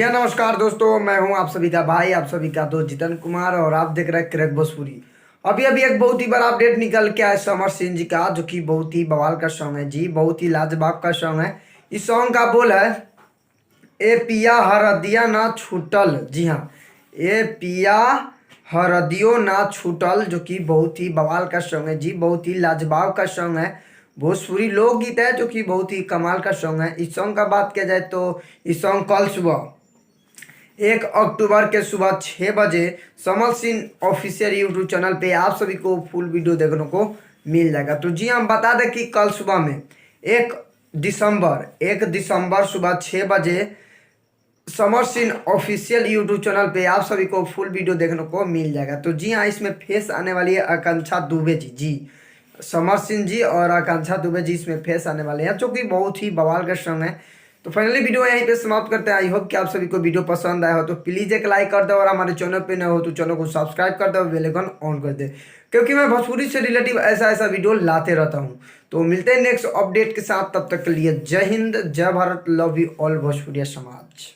या नमस्कार दोस्तों, मैं हूं आप सभी का भाई, आप सभी का दोस्त जितन कुमार और आप देख रहे हैं क्रैक भोजपुरी। अभी अभी एक बहुत ही बड़ा अपडेट निकल के आया समर सिंह जी का, जो कि बहुत ही बवाल का सॉन्ग है जी, बहुत ही लाजवाब का सॉन्ग है। इस सॉन्ग का बोल है, ए पिया हरदिया ना छूटल। जी हाँ, ए पिया हरदियो ना छूटल, जो कि बहुत ही बवाल का सॉन्ग है जी, बहुत ही लाजवाब का सॉन्ग है। भोजपुरी लोकगीत है जो कि बहुत ही कमाल का सॉन्ग है। इस सॉन्ग का बात किया जाए तो इस सॉन्ग कल सुबह 1 अक्टूबर के सुबह 6 बजे Samar Singh official YouTube channel पे आप सभी को फुल वीडियो देखने को मिल जाएगा। तो जी हम बता दें कि कल सुबह में 1 दिसंबर सुबह 6 बजे Samar Singh official YouTube channel पे आप सभी को फुल वीडियो देखने को मिल जाएगा। तो जी हाँ, इसमें फेस आने वाली है आकांक्षा दुबे जी। जी, समर सिंह जी और आकांक्षा दुबे जी इसमें फेस आने वाले हैं, जो कि बहुत ही बवाल का सॉन्ग है। तो फाइनली वीडियो यहीं पे समाप्त करते हैं। आई होप कि आप सभी को वीडियो पसंद आया हो, तो प्लीज़ एक लाइक कर दो और हमारे चैनल पे नए हो तो चैनल को सब्सक्राइब कर दो, बेल आइकन ऑन कर दे, क्योंकि मैं भोजपुरी से रिलेटिव ऐसा ऐसा वीडियो लाते रहता हूँ। तो मिलते हैं नेक्स्ट अपडेट के साथ, तब तक के लिए जय हिंद, जय भारत, लव यू ऑल भोजपुरिया समाज।